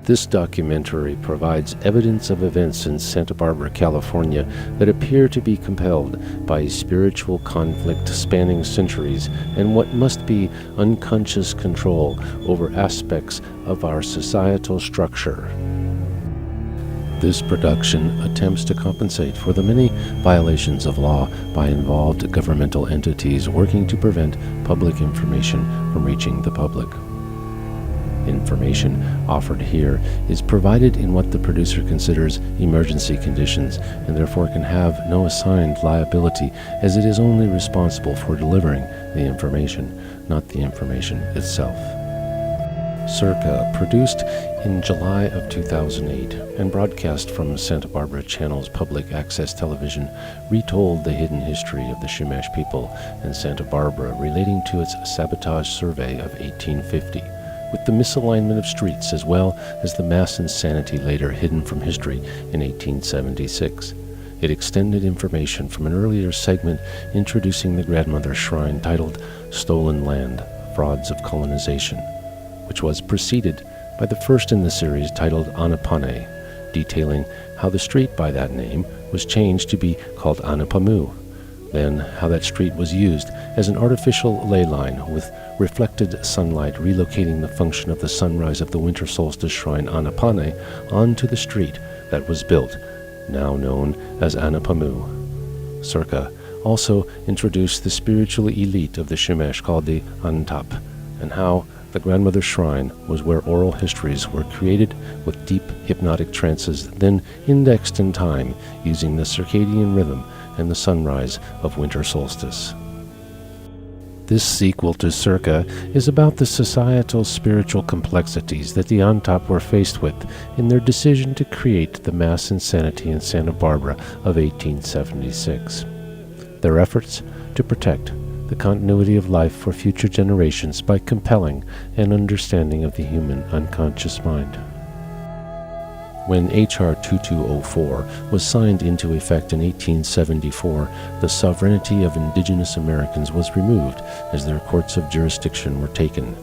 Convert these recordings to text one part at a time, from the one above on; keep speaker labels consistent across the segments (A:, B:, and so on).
A: This documentary provides evidence of events in Santa Barbara, California that appear to be compelled by spiritual conflict spanning centuries and what must be unconscious control over aspects of our societal structure. This production attempts to compensate for the many violations of law by involved governmental entities working to prevent public information from reaching the public. Information offered here is provided in what the producer considers emergency conditions and therefore can have no assigned liability, as it is only responsible for delivering the information, not the information itself. CIRCA, produced in July of 2008 and broadcast from Santa Barbara Channel's public access television, retold the hidden history of the Chumash people in Santa Barbara relating to its sabotage survey of 1850. With the misalignment of streets as well as the mass insanity later hidden from history in 1876. It extended information from an earlier segment introducing the grandmother shrine titled Stolen Land, Frauds of Colonization, which was preceded by the first in the series titled Anapane, detailing how the street by that name was changed to be called Anapamu, then how that street was used as an artificial ley line with reflected sunlight relocating the function of the sunrise of the winter solstice shrine Anapane onto the street that was built, now known as Anapamu. CIRCA also introduced the spiritual elite of the Chumash called the Antap, and how the grandmother shrine was where oral histories were created with deep hypnotic trances, then indexed in time using the circadian rhythm and the sunrise of winter solstice. This sequel to CIRCA is about the societal spiritual complexities that the Antap were faced with in their decision to create the mass insanity in Santa Barbara of 1876. Their efforts to protect the continuity of life for future generations by compelling an understanding of the human unconscious mind. When H.R. 2204 was signed into effect in 1874, the sovereignty of Indigenous Americans was removed as their courts of jurisdiction were taken.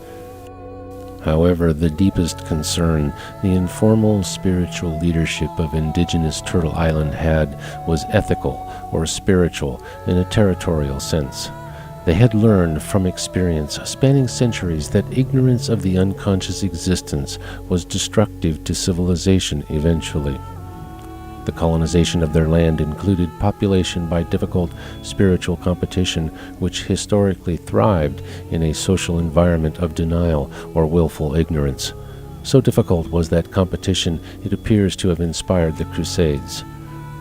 A: However, the deepest concern the informal spiritual leadership of Indigenous Turtle Island had was ethical or spiritual in a territorial sense. They had learned from experience spanning centuries that ignorance of the unconscious existence was destructive to civilization eventually. The colonization of their land included population by difficult spiritual competition, which historically thrived in a social environment of denial or willful ignorance. So difficult was that competition, it appears to have inspired the Crusades.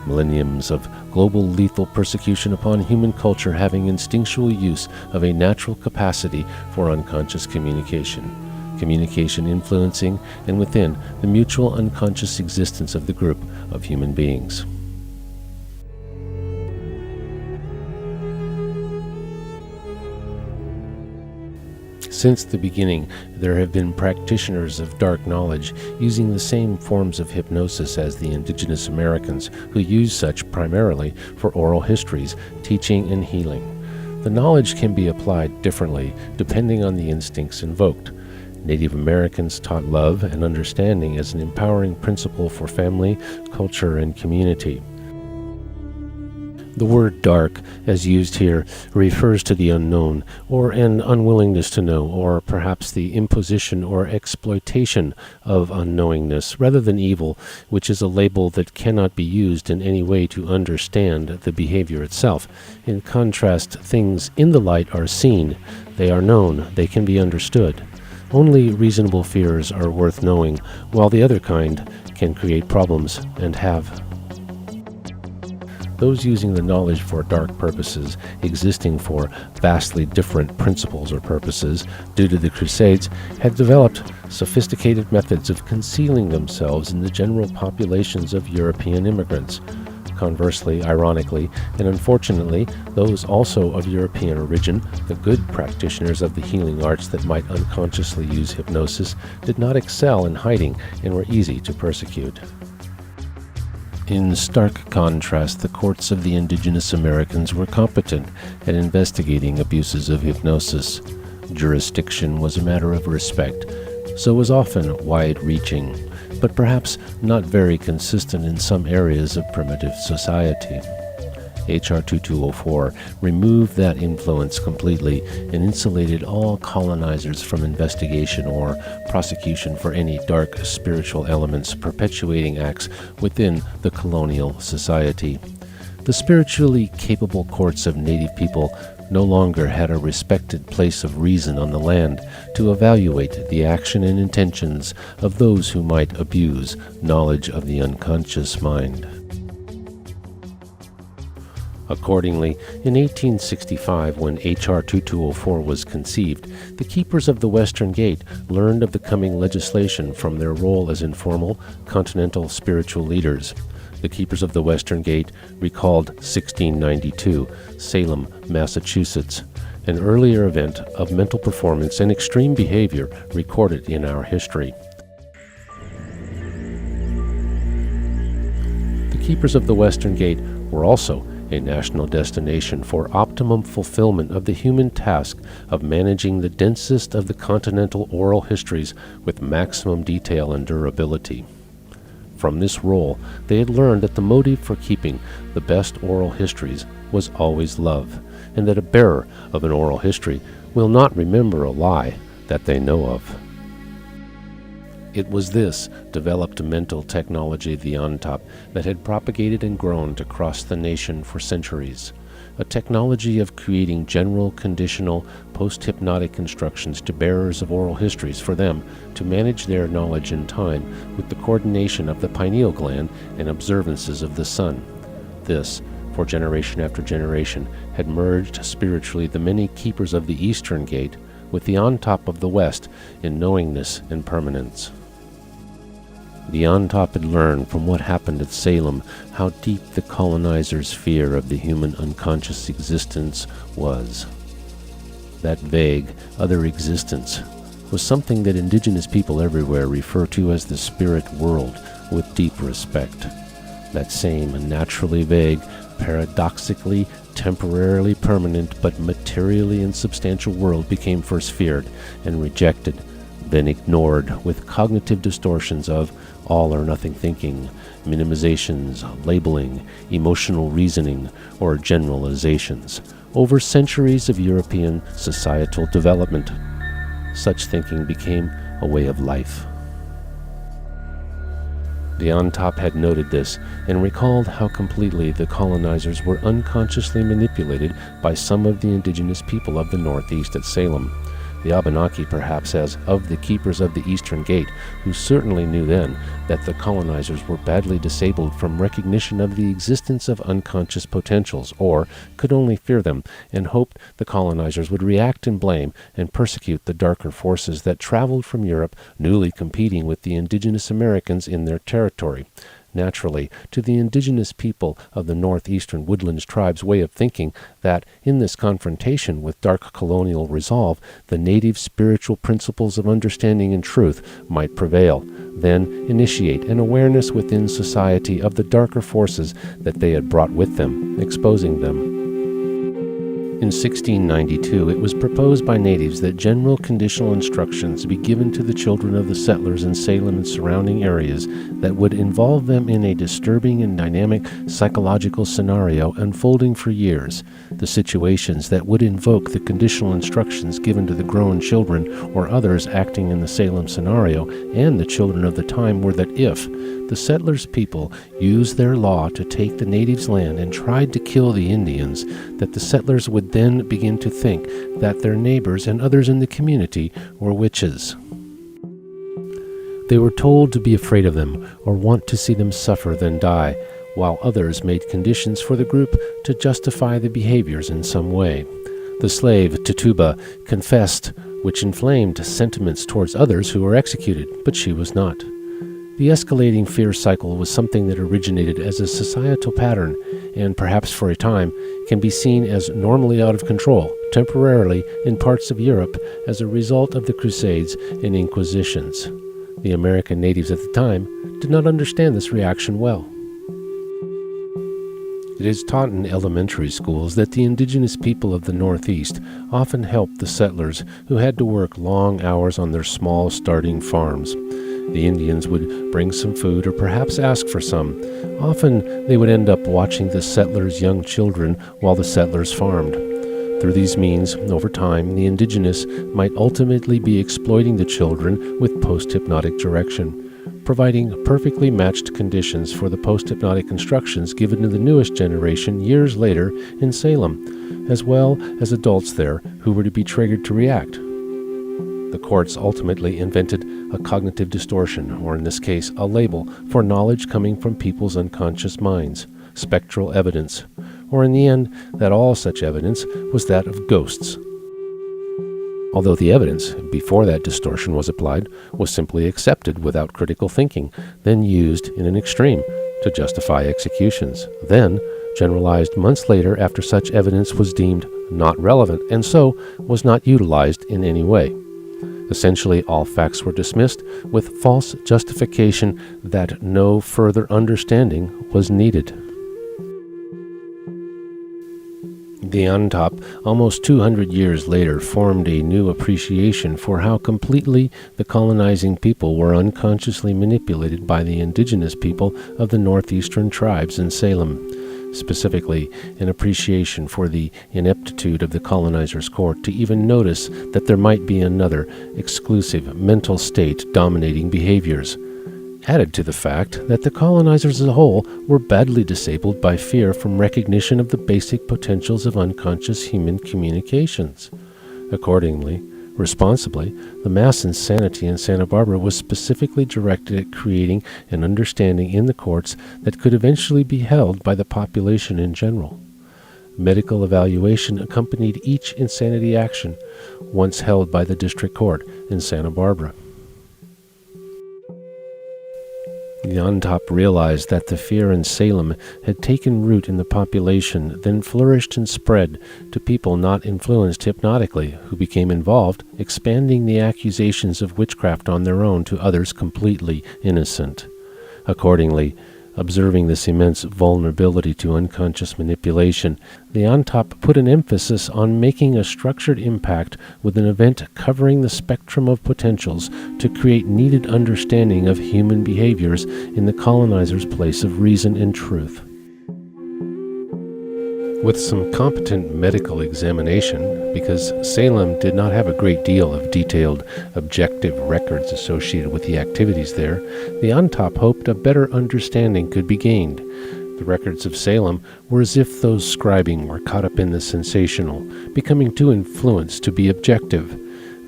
A: Millenniums of global lethal persecution upon human culture having instinctual use of a natural capacity for unconscious communication influencing and within the mutual unconscious existence of the group of human beings. Since the beginning, there have been practitioners of dark knowledge using the same forms of hypnosis as the Indigenous Americans, who use such primarily for oral histories, teaching, and healing. The knowledge can be applied differently depending on the instincts invoked. Native Americans taught love and understanding as an empowering principle for family, culture, and community. The word dark, as used here, refers to the unknown, or an unwillingness to know, or perhaps the imposition or exploitation of unknowingness, rather than evil, which is a label that cannot be used in any way to understand the behavior itself. In contrast, things in the light are seen, they are known, they can be understood. Only reasonable fears are worth knowing, while the other kind can create problems and have. Those using the knowledge for dark purposes, existing for vastly different principles or purposes, due to the Crusades, had developed sophisticated methods of concealing themselves in the general populations of European immigrants. Conversely, ironically, and unfortunately, those also of European origin, the good practitioners of the healing arts that might unconsciously use hypnosis, did not excel in hiding and were easy to persecute. In stark contrast, the courts of the Indigenous Americans were competent at investigating abuses of hypnosis. Jurisdiction was a matter of respect, so was often wide-reaching. but perhaps not very consistent in some areas of primitive society. H.R. 2204 removed that influence completely and insulated all colonizers from investigation or prosecution for any dark spiritual elements perpetuating acts within the colonial society. The spiritually capable courts of native people no longer had a respected place of reason on the land to evaluate the action and intentions of those who might abuse knowledge of the unconscious mind. Accordingly, in 1865, when H.R. 2204 was conceived, the keepers of the Western Gate learned of the coming legislation from their role as informal, continental spiritual leaders. The keepers of the Western Gate recalled 1692, Salem, Massachusetts, an earlier event of mental performance and extreme behavior recorded in our history. The keepers of the Western Gate were also a national destination for optimum fulfillment of the human task of managing the densest of the continental oral histories with maximum detail and durability. From this role, they had learned that the motive for keeping the best oral histories was always love, and that a bearer of an oral history will not remember a lie that they know of. It was this developed mental technology, the on-top, that had propagated and grown across the nation for centuries, a technology of creating general, conditional, post-hypnotic instructions to bearers of oral histories for them to manage their knowledge in time with the coordination of the pineal gland and observances of the sun. This, for generation after generation, had merged spiritually the many keepers of the Eastern Gate with the on-top of the West in knowingness and permanence. The on-top had learned from what happened at Salem how deep the colonizers' fear of the human unconscious existence was. That vague, other existence was something that indigenous people everywhere refer to as the spirit world with deep respect. That same naturally vague, paradoxically, temporarily permanent, but materially insubstantial world became first feared and rejected, then ignored with cognitive distortions of all-or-nothing thinking, minimizations, labeling, emotional reasoning, or generalizations over centuries of European societal development. Such thinking became a way of life. The on-top had noted this and recalled how completely the colonizers were unconsciously manipulated by some of the indigenous people of the Northeast at Salem. The Abenaki, perhaps, as of the keepers of the Eastern Gate, who certainly knew then that the colonizers were badly disabled from recognition of the existence of unconscious potentials, or could only fear them, and hoped the colonizers would react in blame and persecute the darker forces that traveled from Europe, newly competing with the Indigenous Americans in their territory. Naturally, to the indigenous people of the northeastern woodlands tribes' way of thinking that, in this confrontation with dark colonial resolve, the native spiritual principles of understanding and truth might prevail, then initiate an awareness within society of the darker forces that they had brought with them, exposing them. In 1692, it was proposed by natives that general conditional instructions be given to the children of the settlers in Salem and surrounding areas that would involve them in a disturbing and dynamic psychological scenario unfolding for years. The situations that would invoke the conditional instructions given to the grown children or others acting in the Salem scenario and the children of the time were that if the settlers' people used their law to take the natives' land and tried to kill the Indians, that the settlers would then begin to think that their neighbors and others in the community were witches. They were told to be afraid of them or want to see them suffer than die, while others made conditions for the group to justify the behaviors in some way. The slave, Tituba, confessed, which inflamed sentiments towards others who were executed, but she was not. The escalating fear cycle was something that originated as a societal pattern and, perhaps for a time, can be seen as normally out of control, temporarily, in parts of Europe as a result of the Crusades and Inquisitions. The American natives at the time did not understand this reaction well. It is taught in elementary schools that the indigenous people of the Northeast often helped the settlers who had to work long hours on their small starting farms. The Indians would bring some food or perhaps ask for some. Often they would end up watching the settlers' young children while the settlers farmed. Through these means, over time, the indigenous might ultimately be exploiting the children with post-hypnotic direction, providing perfectly matched conditions for the post-hypnotic instructions given to the newest generation years later in Salem, as well as adults there who were to be triggered to react. The courts ultimately invented a cognitive distortion, or in this case, a label, for knowledge coming from people's unconscious minds, spectral evidence, or in the end, that all such evidence was that of ghosts. Although the evidence, before that distortion was applied, was simply accepted without critical thinking, then used in an extreme to justify executions, then generalized months later after such evidence was deemed not relevant, and so was not utilized in any way. Essentially, all facts were dismissed with false justification that no further understanding was needed. The UNTOP, almost 200 years later, formed a new appreciation for how completely the colonizing people were unconsciously manipulated by the indigenous people of the northeastern tribes in Salem. Specifically, an appreciation for the ineptitude of the colonizer's court to even notice that there might be another, exclusive mental state dominating behaviors, added to the fact that the colonizers as a whole were badly disabled by fear from recognition of the basic potentials of unconscious human communications. Accordingly, responsibly, the mass insanity in Santa Barbara was specifically directed at creating an understanding in the courts that could eventually be held by the population in general. Medical evaluation accompanied each insanity action, once held by the district court in Santa Barbara. The UNTOP realized that the fear in Salem had taken root in the population, then flourished and spread to people not influenced hypnotically, who became involved, expanding the accusations of witchcraft on their own to others completely innocent. Accordingly, observing this immense vulnerability to unconscious manipulation, the UNTOP put an emphasis on making a structured impact with an event covering the spectrum of potentials to create needed understanding of human behaviors in the colonizer's place of reason and truth. With some competent medical examination, because Salem did not have a great deal of detailed, objective records associated with the activities there, the UNTOP hoped a better understanding could be gained. The records of Salem were as if those scribing were caught up in the sensational, becoming too influenced to be objective.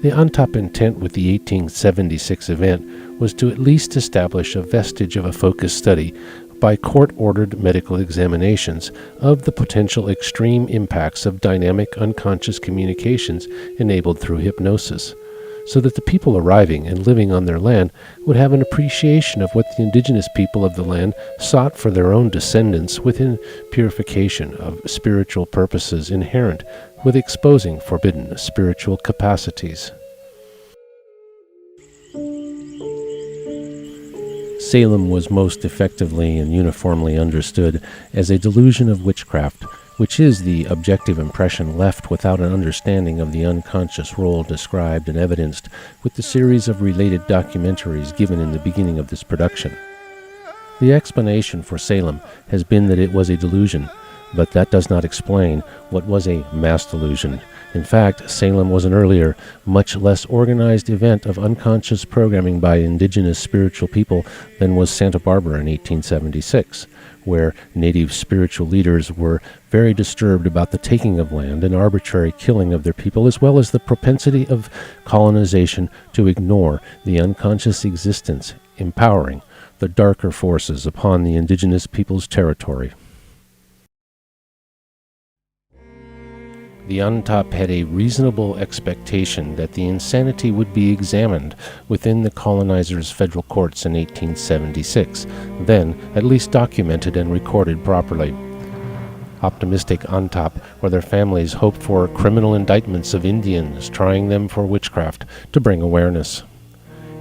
A: The UNTOP intent with the 1876 event was to at least establish a vestige of a focused study by court-ordered medical examinations of the potential extreme impacts of dynamic unconscious communications enabled through hypnosis, so that the people arriving and living on their land would have an appreciation of what the indigenous people of the land sought for their own descendants within purification of spiritual purposes inherent with exposing forbidden spiritual capacities. Salem was most effectively and uniformly understood as a delusion of witchcraft, which is the objective impression left without an understanding of the unconscious role described and evidenced with the series of related documentaries given in the beginning of this production. The explanation for Salem has been that it was a delusion, but that does not explain what was a mass delusion. In fact, Salem was an earlier, much less organized event of unconscious programming by indigenous spiritual people than was Santa Barbara in 1876, where native spiritual leaders were very disturbed about the taking of land and arbitrary killing of their people, as well as the propensity of colonization to ignore the unconscious existence, empowering the darker forces upon the indigenous people's territory. The UNTOP had a reasonable expectation that the insanity would be examined within the colonizers' federal courts in 1876, then at least documented and recorded properly. Optimistic UNTOP or their families hoped for criminal indictments of Indians trying them for witchcraft to bring awareness.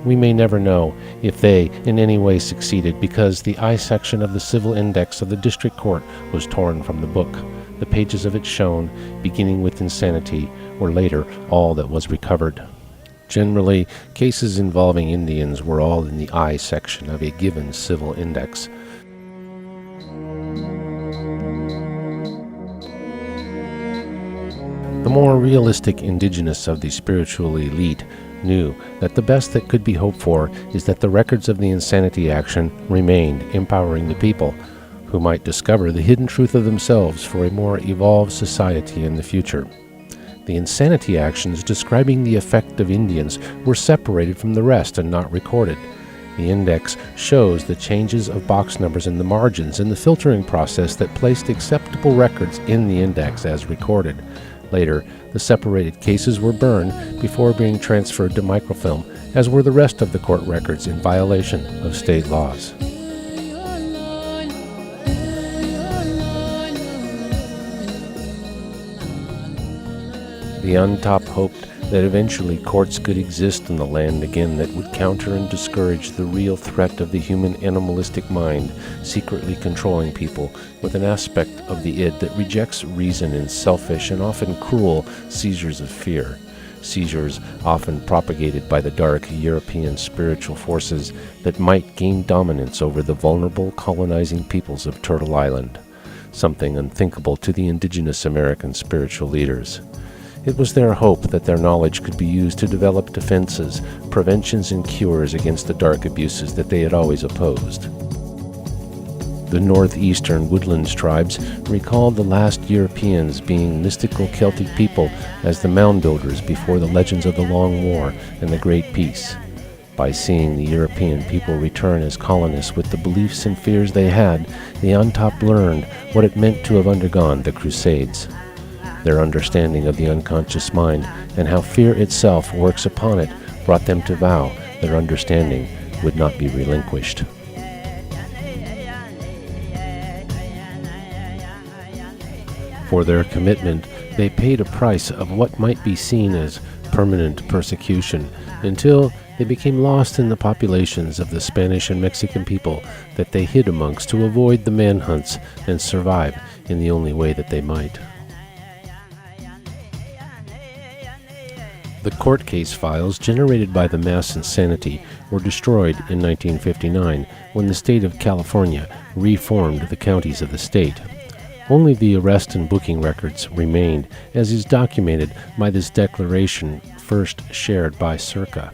A: We may never know if they in any way succeeded, because the I section of the civil index of the district court was torn from the book. The pages of it shown, beginning with insanity, were later all that was recovered. Generally, cases involving Indians were all in the I section of a given civil index. The more realistic indigenous of the spiritual elite knew that the best that could be hoped for is that the records of the insanity action remained, empowering the people, who might discover the hidden truth of themselves for a more evolved society in the future. The insanity actions describing the effect of Indians were separated from the rest and not recorded. The index shows the changes of box numbers in the margins and the filtering process that placed acceptable records in the index as recorded. Later, the separated cases were burned before being transferred to microfilm, as were the rest of the court records in violation of state laws. The untop hoped that eventually courts could exist in the land again that would counter and discourage the real threat of the human animalistic mind, secretly controlling people with an aspect of the id that rejects reason in selfish and often cruel seizures of fear. Seizures often propagated by the dark European spiritual forces that might gain dominance over the vulnerable colonizing peoples of Turtle Island, something unthinkable to the Indigenous American spiritual leaders. It was their hope that their knowledge could be used to develop defenses, preventions, and cures against the dark abuses that they had always opposed. The northeastern woodlands tribes recalled the last Europeans being mystical Celtic people as the mound builders before the legends of the Long War and the Great Peace. By seeing the European people return as colonists with the beliefs and fears they had, the Untop learned what it meant to have undergone the Crusades. Their understanding of the unconscious mind and how fear itself works upon it brought them to vow their understanding would not be relinquished. For their commitment, they paid a price of what might be seen as permanent persecution until they became lost in the populations of the Spanish and Mexican people that they hid amongst to avoid the manhunts and survive in the only way that they might. The court case files generated by the mass insanity were destroyed in 1959 when the state of California reformed the counties of the state. Only the arrest and booking records remained, as is documented by this declaration first shared by CIRCA.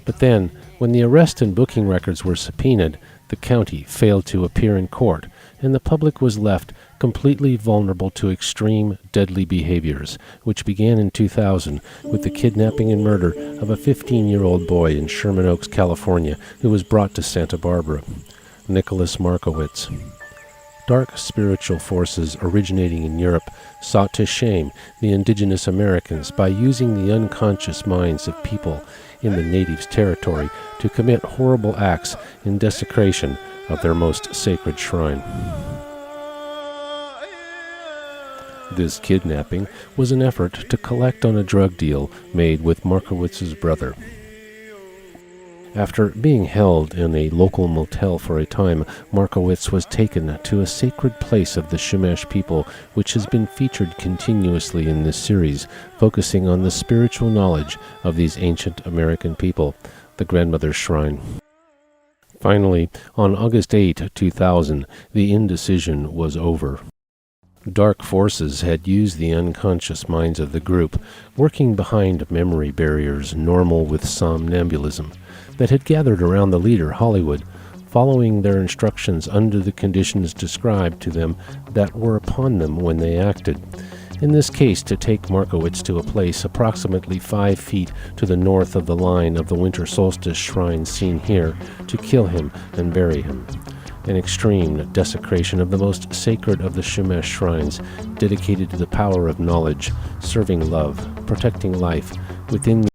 A: But then, when the arrest and booking records were subpoenaed, the county failed to appear in court, and the public was left completely vulnerable to extreme, deadly behaviors, which began in 2000 with the kidnapping and murder of a 15-year-old boy in Sherman Oaks, California, who was brought to Santa Barbara. Nicholas Markowitz. Dark spiritual forces originating in Europe sought to shame the Indigenous Americans by using the unconscious minds of people in the natives' territory to commit horrible acts in desecration of their most sacred shrine. This kidnapping was an effort to collect on a drug deal made with Markowitz's brother. After being held in a local motel for a time, Markowitz was taken to a sacred place of the Chumash people, which has been featured continuously in this series, focusing on the spiritual knowledge of these ancient American people, the Grandmother's Shrine. Finally, on August 8, 2000, the indecision was over. Dark forces had used the unconscious minds of the group, working behind memory barriers normal with somnambulism, that had gathered around the leader, Hollywood, following their instructions under the conditions described to them that were upon them when they acted. In this case, to take Markowitz to a place approximately 5 feet to the north of the line of the winter solstice shrine seen here, to kill him and bury him. An extreme desecration of the most sacred of the Chumash shrines, dedicated to the power of knowledge, serving love, protecting life within the